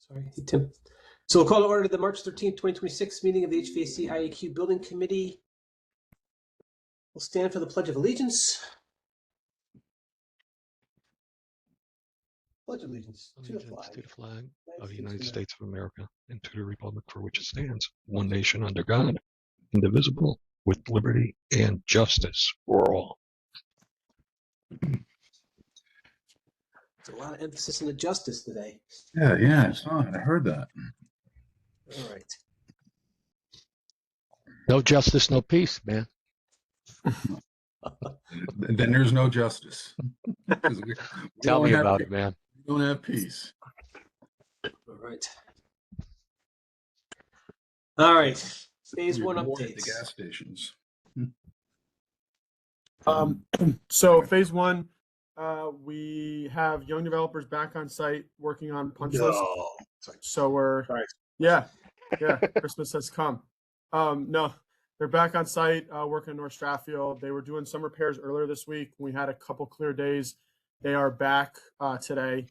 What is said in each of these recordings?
Sorry, Tim. So we'll call to order the March 13th, 2026 meeting of the HVAC IAQ Building Committee. We'll stand for the Pledge of Allegiance. Pledge allegiance to the flag of the United States of America and to the republic for which it stands, one nation under God, indivisible, with liberty and justice for all. There's a lot of emphasis on the justice today. Yeah, I saw it. I heard that. All right. No justice, no peace, man. Then there's no justice. Tell me about it, man. We don't have peace. All right. All right. Phase one We're at updates. the gas stations. So phase one, we have young developers back on site working on punch lists. So we're yeah, Christmas has come. No, they're back on site working in North Stratfield. They were doing some repairs earlier this week. We had a couple clear days. They are back today,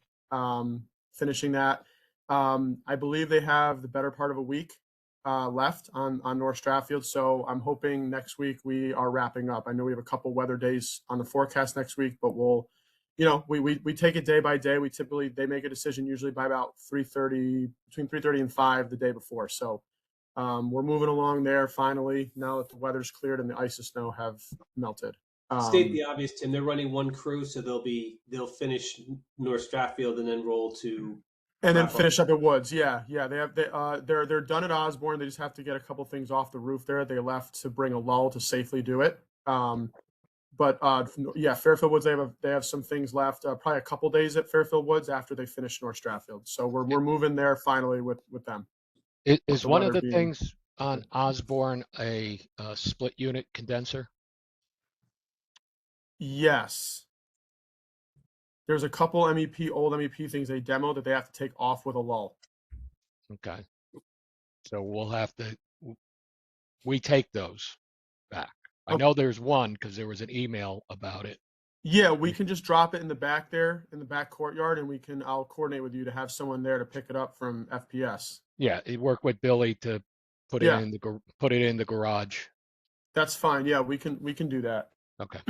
finishing that. I believe they have the better part of a week left on North Stratfield. So I'm hoping next week we are wrapping up. I know we have a couple weather days on the forecast next week, but we'll, we take it day by day. They make a decision usually by about 3:30, between 3:30 and 5 the day before. So we're moving along there finally, now that the weather's cleared and the ice and snow have melted. State the obvious, Tim. They're running one crew, so they'll finish North Stratfield and then roll to and then finish up at Woods. Yeah. They're done at Osborne. They just have to get a couple things off the roof there. They left to bring a lull to safely do it. But Fairfield Woods, they have some things left. Probably a couple days at Fairfield Woods after they finish North Stratfield. So we're moving there finally with them. Is one of the things on Osborne a split unit condenser? Yes. There's a couple old MEP things they demo that they have to take off with a lull. Okay. So we take those back. I know there's one because there was an email about it. Yeah, we can just drop it in the back there, in the back courtyard, and I'll coordinate with you to have someone there to pick it up from FPS. Yeah, work with Billy to put it in the garage. That's fine. Yeah, we can do that. Okay.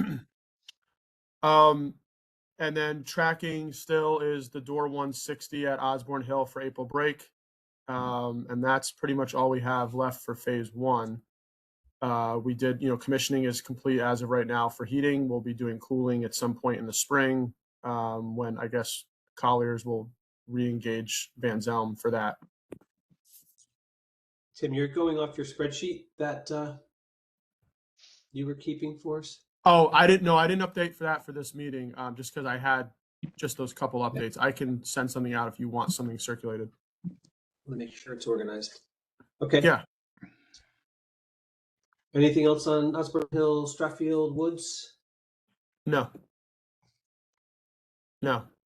And then tracking still is the door 160 at Osborne Hill for April break. And that's pretty much all we have left for phase one. We did, commissioning is complete as of right now for heating. We'll be doing cooling at some point in the spring, when I guess Colliers will re-engage Van Zelm for that. Tim, you're going off your spreadsheet that you were keeping for us? Oh, I didn't update for that for this meeting, just because I had just those couple updates. I can send something out if you want something circulated. Let me make sure it's organized. Okay. Yeah. Anything else on Osborne Hill, Stratfield, Woods? No.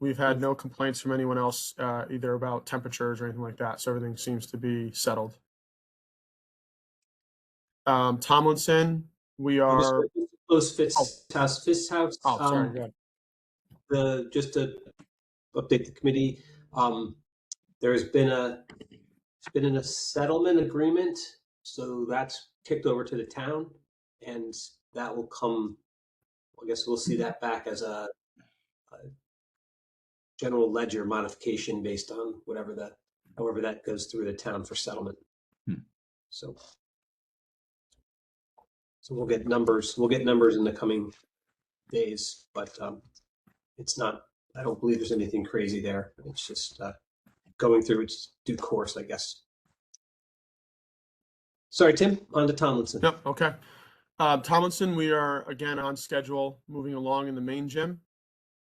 We've had no complaints from anyone else, either about temperatures or anything like that. So everything seems to be settled. Tomlinson, we are close Fisk's house. Oh, sorry. Go ahead. Just to update the committee, there's been a settlement agreement, so that's kicked over to the town, and that will come. I guess we'll see that back as a general ledger modification based on however that goes through the town for settlement. So we'll get numbers. We'll get numbers in the coming days, but it's not. I don't believe there's anything crazy there. It's just going through its due course, I guess. Sorry, Tim. On to Tomlinson. Yep. Okay. Tomlinson, we are again on schedule, moving along in the main gym.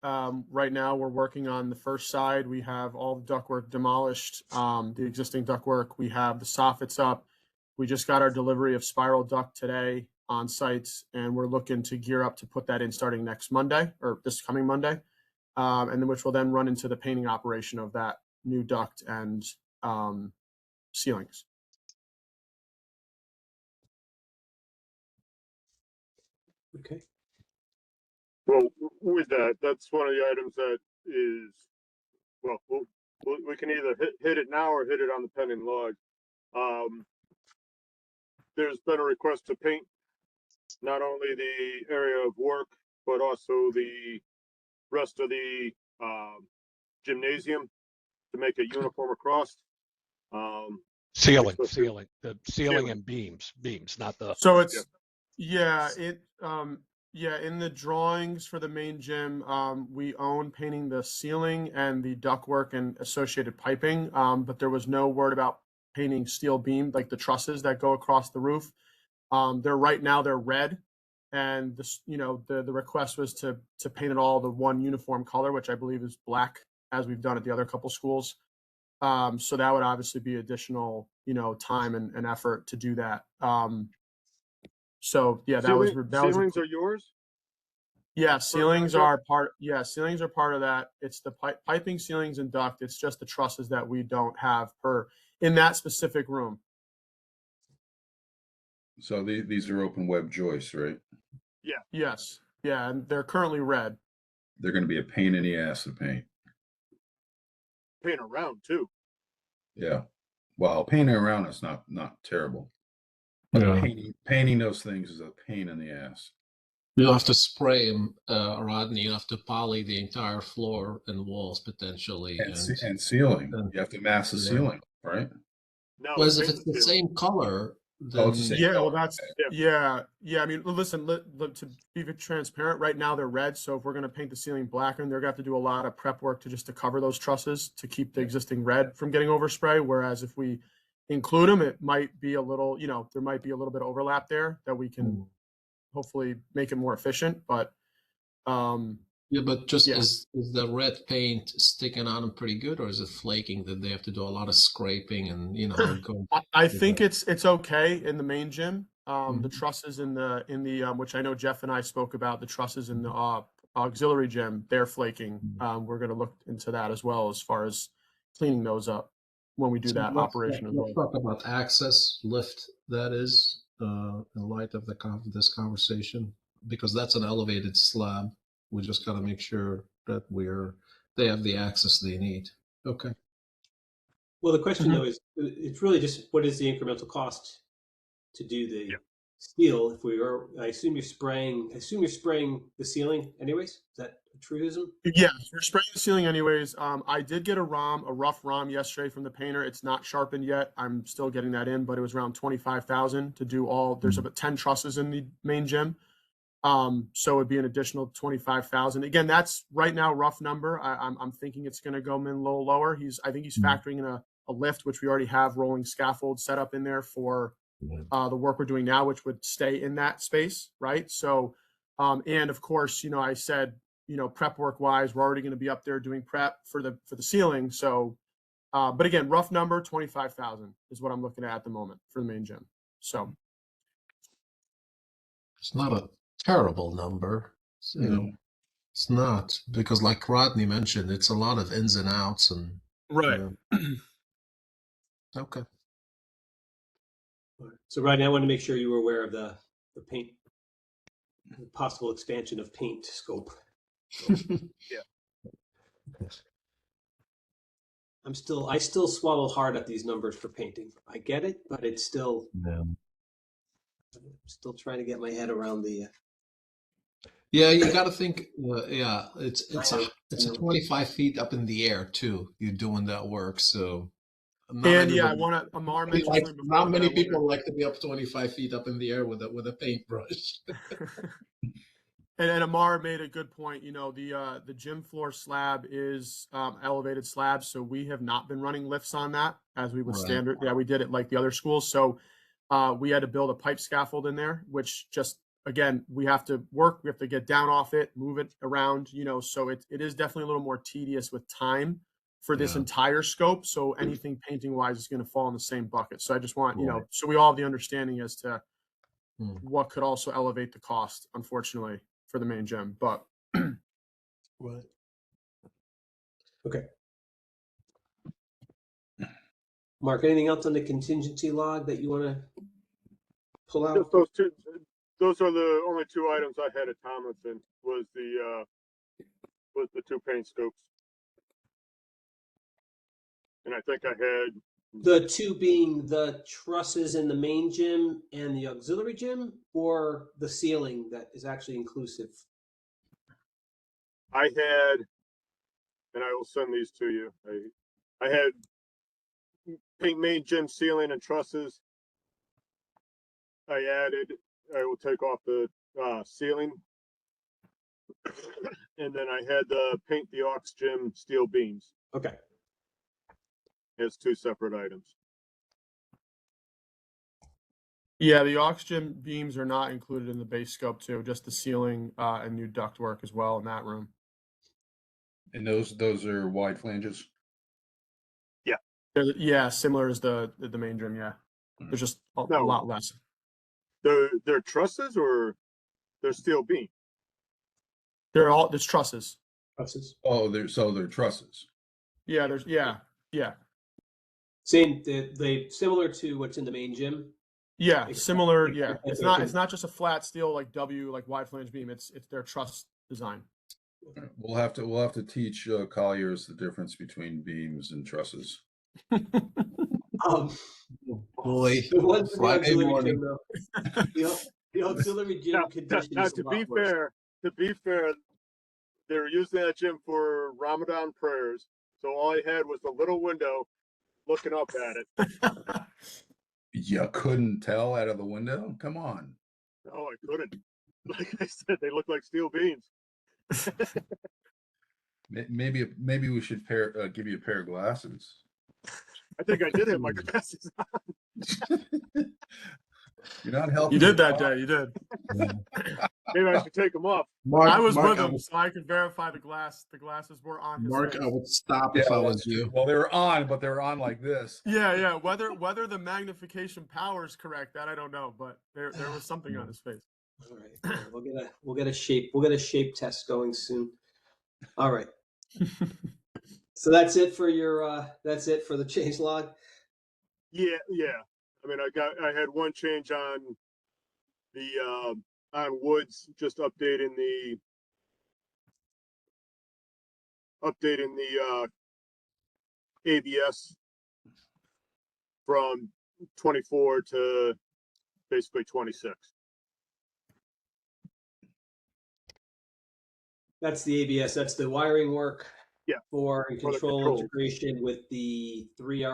Right now, we're working on the first side. We have all the ductwork demolished, the existing ductwork. We have the soffits up. We just got our delivery of spiral duct today on site, and we're looking to gear up to put that in starting next Monday, or this coming Monday, and then which will then run into the painting operation of that new duct and ceilings. Okay. Well, with that, that's one of the items that is, well, we can either hit it now or hit it on the pending log. There's been a request to paint not only the area of work, but also the rest of the gymnasium to make it uniform across. Ceiling, Especially- ceiling, the ceiling and beams, not the. So it's, yeah, yeah, in the drawings for the main gym, we own painting the ceiling and the ductwork and associated piping. But there was no word about painting steel beam, like the trusses that go across the roof. They're right now they're red, and this, the request was to paint it all the one uniform color, which I believe is black, as we've done at the other couple schools. So that would obviously be additional, time and effort to do that. So yeah, ceilings are yours? Yeah, ceilings are part. Yeah, ceilings are part of that. It's the piping, ceilings, and duct. It's just the trusses that we don't have in that specific room. So these are open web joists, right? Yes. Yeah, and they're currently red. They're going to be a pain in the ass to paint. Paint around too. Yeah. Well, painting around is not terrible. But Yeah. painting those things is a pain in the ass. You have to spray them, Rodney. You have to poly the entire floor and walls potentially. And ceiling. and- You have to mask the Yeah. ceiling, right? No, Whereas if paint it's the ceiling. same color, Oh, it's the then same Yeah, well, color. that's yeah. I mean, listen, to be transparent, right now they're red. So if we're going to paint the ceiling black, and they're going to have to do a lot of prep work to cover those trusses to keep the existing red from getting overspray. Whereas if we include them, it might be a little, there might be a little bit of overlap there that we can hopefully make it more efficient. But yeah, but just Yeah. is the red paint sticking on them pretty good, or is it flaking that they have to do a lot of scraping and going? I think it's okay in the main gym. The Mhm. trusses in the which I know Jeff and I spoke about, the trusses in the auxiliary gym, they're flaking. We're going to look into that as well as far as cleaning those up when we do So that operation as well. Let's talk about access lift. That is in light of this conversation, because that's an elevated slab. We just got to make sure that they have the access they need. Okay. Well, the question though is, it's really just what is the incremental cost to do the steel? If we are, I assume you're spraying the ceiling anyways. Is that a truism? Yeah, we're spraying the ceiling anyways. I did get a rough ROM yesterday from the painter. It's not sharpened yet. I'm still getting that in, but it was around 25,000 to do all. There's about 10 trusses in the main gym. So it'd be an additional 25,000. Again, that's right now rough number. I'm thinking it's going to go in a little lower. I think he's factoring in a lift, which we already have rolling scaffold set up in there for the work we're doing now, which would stay in that space, right? So, and of course, I said, prep work wise, we're already going to be up there doing prep for the ceiling. So, but again, rough number 25,000 is what I'm looking at the moment for the main gym. So It's not a terrible number. It's not, because like Rodney mentioned, it's a lot of ins and outs and right. Okay. So right now, I want to make sure you were aware of the paint, the possible expansion of paint scope. I still swallow hard at these numbers for painting. I get it, but it's still, I'm still trying to get my head around the. Yeah, you got to think. It's a 25 feet up in the air too. You're doing that work, so. I want to. Amar mentioned something before. Not many people like to be up 25 feet up in the air with a paintbrush. And Amar made a good point. The gym floor slab is elevated slab, so we have not been running lifts on that as we would standard. Yeah, we did it like the other schools. So we had to build a pipe scaffold in there, which just again we have to work. We have to get down off it, move it around. So it is definitely a little more tedious with time for this entire scope. So anything painting wise is going to fall in the same bucket. So I just want so we all have the understanding as to what could also elevate the cost, unfortunately, for the main gym, but Right. Okay. Mark, anything else on the contingency log that you want to pull out? Just those two. Those are the only two items I had at Tomlinson. Was the two paint scopes. And I think I had, The two being the trusses in the main gym and the auxiliary gym, or the ceiling that is actually inclusive? I had, and I will send these to you. I had paint main gym ceiling and trusses. I will take off the ceiling. And then I had paint the aux gym steel beams. Okay. It's two separate items. Yeah, the oxygen beams are not included in the base scope too, just the ceiling and new ductwork as well in that room. And those are wide flanges. Yeah, similar as the main gym. Yeah, there's just a No. lot less. They're trusses or they're steel beam? There's trusses. Trusses. Oh, they're trusses. Yeah, yeah. Same, they similar to what's in the main gym. Yeah, Except- similar. Yeah, except it's not just a flat steel like W like wide flange beam. It's their truss design. We'll have to teach colliers the difference between beams and trusses. Boy, The ones in the Friday auxiliary morning. gym, though, the auxiliary gym Now, conditions to a lot be worse. fair, they were using that gym for Ramadan prayers. So all I had was a little window looking up at it. You couldn't tell out of the window? Come on. No, I couldn't. Like I said, they look like steel beams. Maybe we should give you a pair of glasses. I think I did have my glasses on. You're not helping. You did that day. You did. Maybe I should take them off. Mark, I was Mark, with I him, would, so I could verify the glasses were on his Mark, face. I would stop Yeah, if I well, was you. well, they were on, but they were on like this. Yeah. Whether the magnification power is correct, that I don't know, but there was something on his face. All right, we'll get a shape test going soon. All right. So that's it for the change log. Yeah. I mean, I had one change on the on Woods, just updating the ABS from 24 to basically 26. That's the ABS. That's the wiring work. Yeah, For for the control controls. integration with the three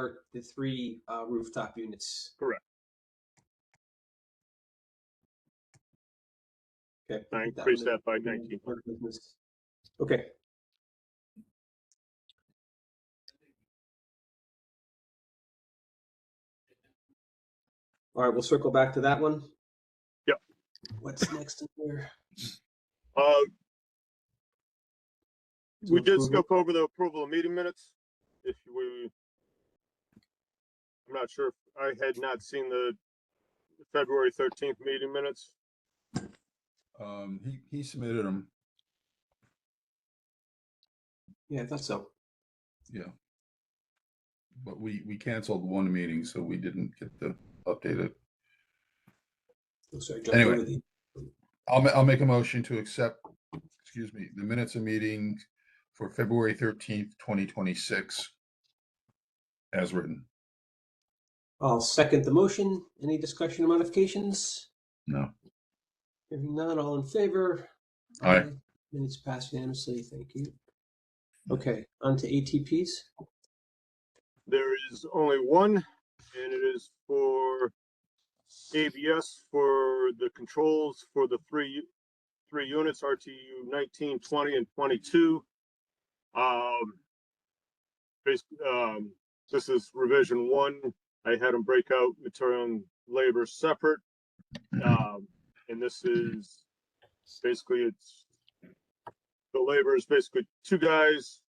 rooftop units. Correct. Okay. I put increased one that by in 1900. business. Okay. All right, we'll circle back to that one. Yep. What's next in there? We did Approval. skip over the approval of meeting minutes. I'm not sure if I had not seen the February 13th meeting minutes. He submitted them. Yeah, I thought so. Yeah. But we canceled one meeting, so we didn't get to update it. Oh, sorry, jumped Anyway. over the. I'll make a motion to accept, the minutes of meeting for February 13th, 2026 as written. I'll second the motion. Any discussion or modifications? No. Hearing none, all in favor? Aye. Minutes passed unanimously. Thank you. Okay, on to ATPs. There is only one, and it is for ABS for the controls for the three units, RTU 19, 20, and 22. This is revision 1. I had them break out material and labor separate. And this is basically, the labor is basically 2 guys,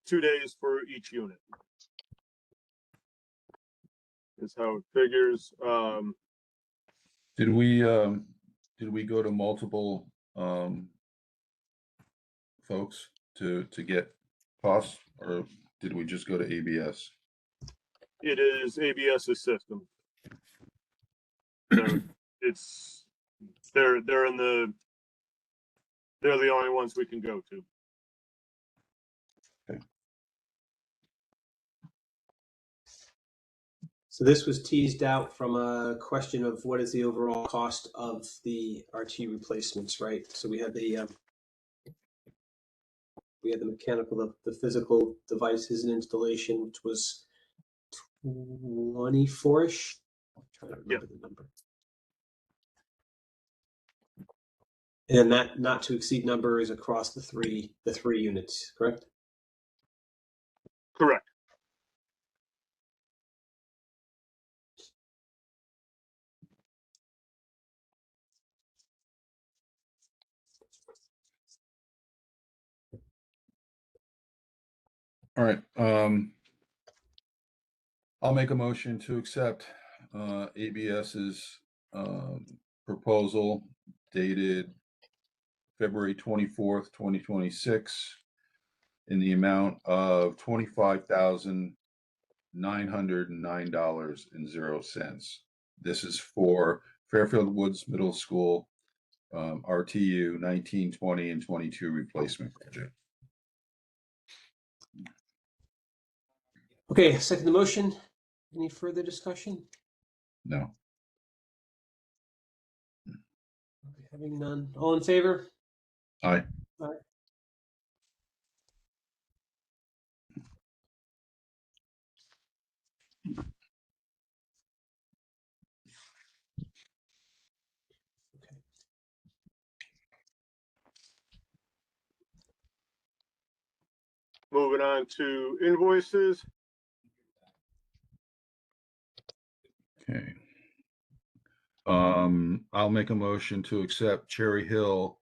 2 days for each unit. Is how it figures. Did we go to multiple folks to get costs, or did we just go to ABS? It is ABS's system. So they're the only ones we can go to. So this was teased out from a question of what is the overall cost of the RT replacements, right? So we had the mechanical, the physical devices and installation, which was 24-ish. I'm trying to remember the number. And that not to exceed number is across the three units, correct? Correct. All right, I'll make a motion to accept ABS's proposal dated February 24th, 2026 in the amount of $25,909.00. This is for Fairfield Woods Middle School RTU 19, 20, and 22 replacement project. Okay, second the motion. Any further discussion? No. Having none. All in favor? Aye. Aye. Okay. Moving on to invoices. Okay. I'll make a motion to accept Cherry Hill's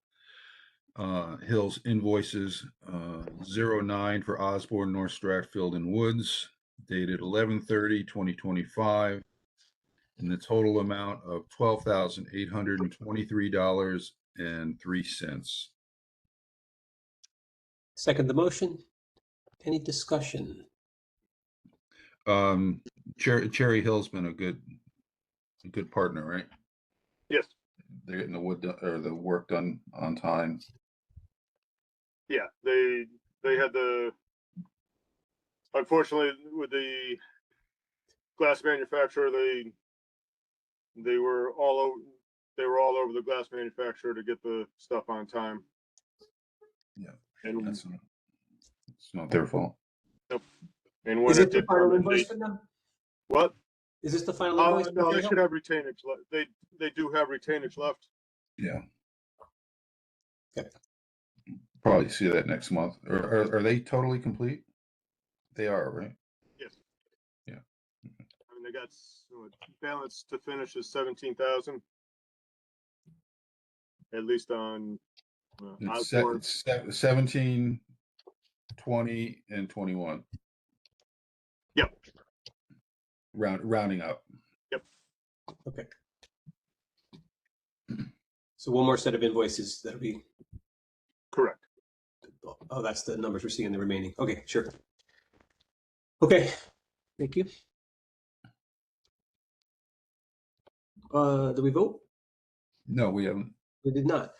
invoices 09 for Osborne, North Stratfield and Woods, dated 11/30/2025, in the total amount of $12,823.03. Second the motion. Any discussion? Cherry Hill's been a good partner, right? Yes. They're getting the wood or the work done on time. Yeah, they had unfortunately with the glass manufacturer, they were all over the glass manufacturer to get the stuff on time. Yeah, and it's not their fault. and when Is it the final invoice for them? What? Is this the final invoice? No, they should have retainage. They do have retainage left. Yeah. Okay. Probably see that next month. Or are they totally complete? They are, right? Yes. Yeah. I mean, they got balance to finish is 17,000. At least on It's 17, 20, and 21. Yep. Rounding up. Yep. Okay. So one more set of invoices that'll be Correct. Oh, that's the numbers we're seeing in the remaining. Okay, sure. Okay, thank you. Do we vote? No, we haven't. We did not.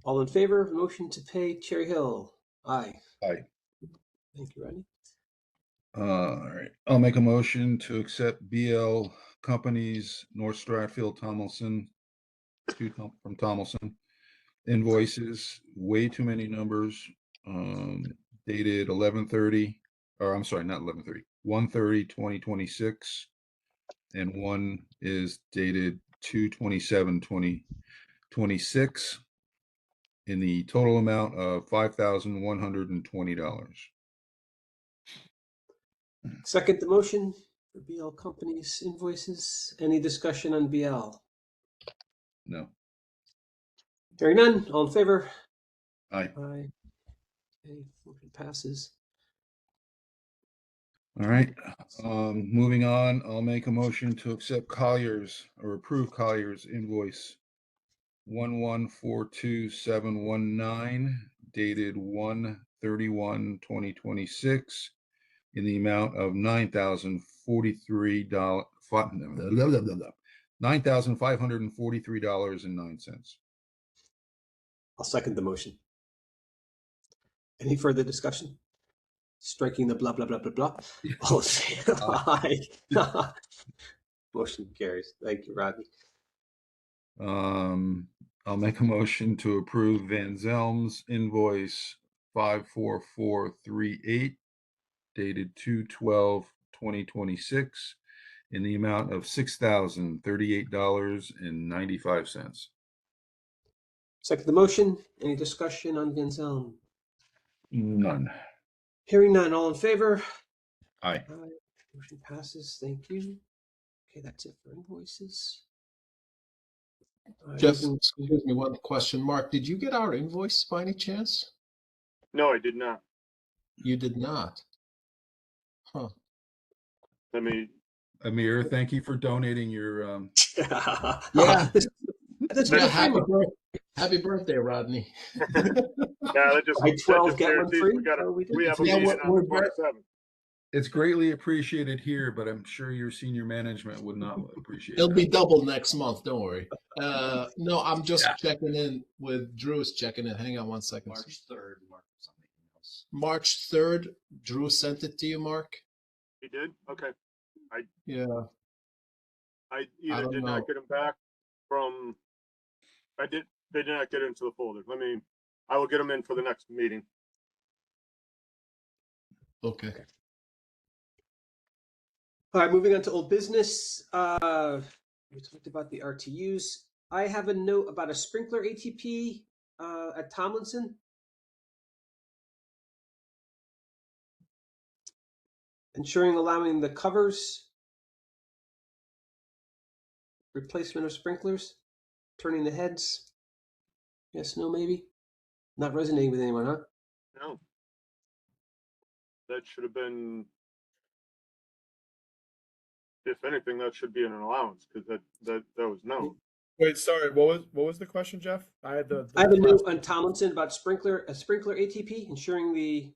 All in favor of the motion to pay Cherry Hill? Aye. Aye. Thank you, Rodney. All right. I'll make a motion to accept BL Companies, North Stratfield, Tomlinson, from Tomlinson. Invoices, way too many numbers, dated 11/30, or I'm sorry, not 11/30, 1/30/2026, and one is dated 2/27/2026, in the total amount of $5,120. Second the motion for BL Companies invoices. Any discussion on BL? No. Hearing none. All in favor? Aye. Aye. Okay, motion passes. All right. Moving on, I'll make a motion to accept Collier's or approve Collier's invoice 1142,719 dated 1/31/2026 in the amount of $9,543.09. I'll second the motion. Any further discussion? Striking the blah, blah, blah, blah, blah. All in favor? Aye. Motion carries. Thank you, Rodney. I'll make a motion to approve Van Zelm's invoice 54438 dated 2/12/2026 in the amount of $6,038.95. Second the motion. Any discussion on Van Zelm? None. Hearing none. All in favor? Aye. Aye. Motion passes. Thank you. Okay, that's it for invoices. Jeff, excuse me, one question. Mark, did you get our invoice by any chance? No, I did not. You did not. Huh. Let me, Amir, thank you for donating your Yeah. That's Yeah, good. happy birthday, Rodney. yeah, that just, Buy 12, that just get one guarantees free? we got How we do we it? have a Yeah, meeting on we're the very- 27th. it's greatly appreciated here, but I'm sure your senior management would not appreciate It'll that. be double next month. Don't worry. No, I'm just checking in with Drew's checking in. Hang on one second. March 3rd, Mark, something else. March 3rd, Drew sent it to you, Mark? He did? Okay. Yeah. I I either don't did know. not get him back from, they did not get into the folder. I will get them in for the next meeting. Okay. All right, moving on to old business. We talked about the RTUs. I have a note about a sprinkler ATP at Tomlinson. Ensuring allowing the covers, replacement of sprinklers, turning the heads. Yes, no, maybe. Not resonating with anyone, huh? No. That should have been, if anything, that should be an allowance because that was no. Wait, sorry. What was the question, Jeff? I had I have a note on Tomlinson about a sprinkler ATP, ensuring the.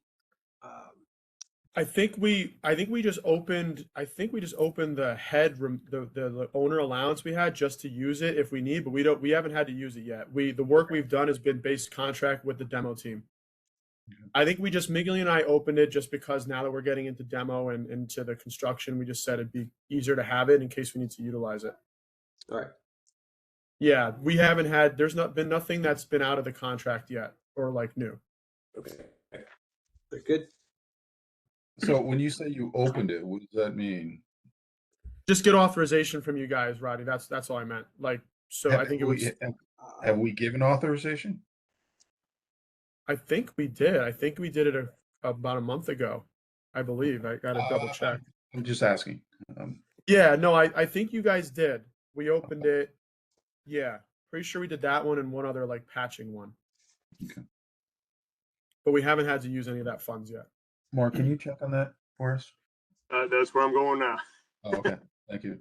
I think we just opened the the owner allowance we had just to use it if we need, but we haven't had to use it yet. The work we've done has been based contract with the demo team. I think Miggly and I opened it just because now that we're getting into demo and into the construction, we just said it'd be easier to have it in case we need to utilize it. All right. Yeah, we haven't had. There's been nothing that's been out of the contract yet or like new. Okay. Very good. So when you say you opened it, what does that mean? Just get authorization from you guys, Rodney. That's all I meant. Like, so I think it was. Have we given authorization? I think we did. I think we did it about a month ago. I believe. I got to double check. I'm just asking. Yeah, no, I think you guys did. We opened it. Yeah, pretty sure we did that one and one other like patching one. Okay. But we haven't had to use any of that funds yet. Mark, can you check on that for us? That's where I'm going now. Oh, okay, thank you.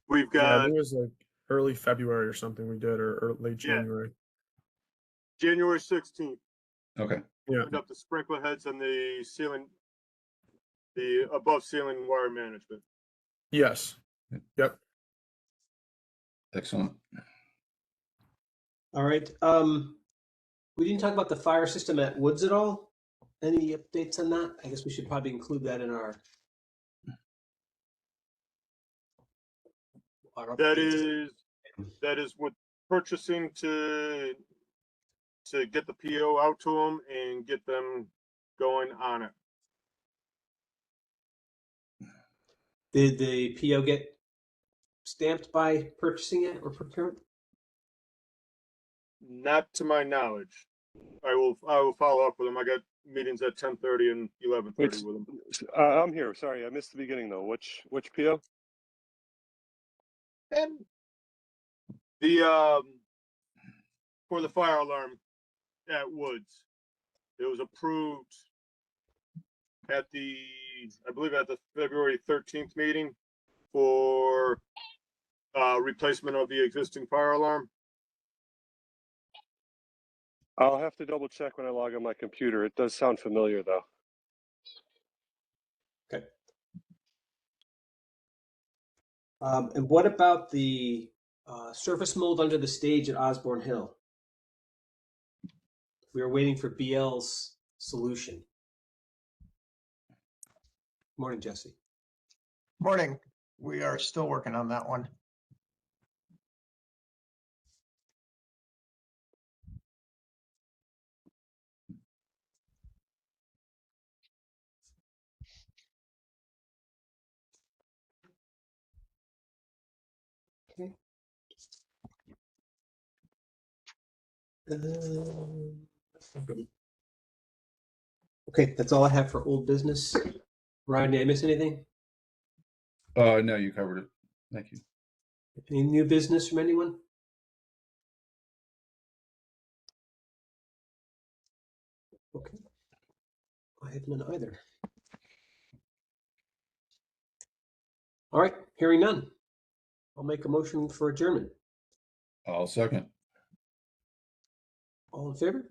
We've Yeah, I got think it was like early February or something we did, or late Yeah. January. January 16th. Okay, Yeah. Opened up the sprinkler heads and the ceiling, the above ceiling wire management. Yes. Yep. excellent. All right. We didn't talk about the fire system at Woods at all. Any updates on that? I guess we should probably include that in our That updates. is with purchasing to get the PO out to them and get them going on it. Did the PO get stamped by purchasing it or procurement? Not to my knowledge. I will follow up with them. I got meetings at 10:30 and 11:30 with them. I'm here. Sorry, I missed the beginning though. Which PO? And the for the fire alarm at Woods, it was approved at I believe at the February 13th meeting for replacement of the existing fire alarm. I'll have to double check when I log on my computer. It does sound familiar though. Okay. And what about the surface mold under the stage at Osborne Hill? We were waiting for BL's solution. Morning, Jesse. Morning. We are still working on that one. Okay. Okay, that's all I have for old business. Ryan, did I miss anything? No, you covered it. Thank you. Any new business from anyone? Okay. I have none either. All right, hearing none. I'll make a motion for adjournment. I'll second. All in favor?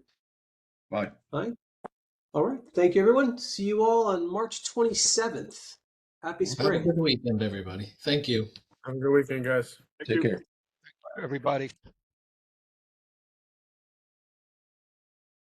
Bye. Aye. All right. Thank you, everyone. See you all on March 27th. Happy Have a spring. good weekend, everybody. Thank you. Have a good weekend, guys. Thank Take you. care. Everybody.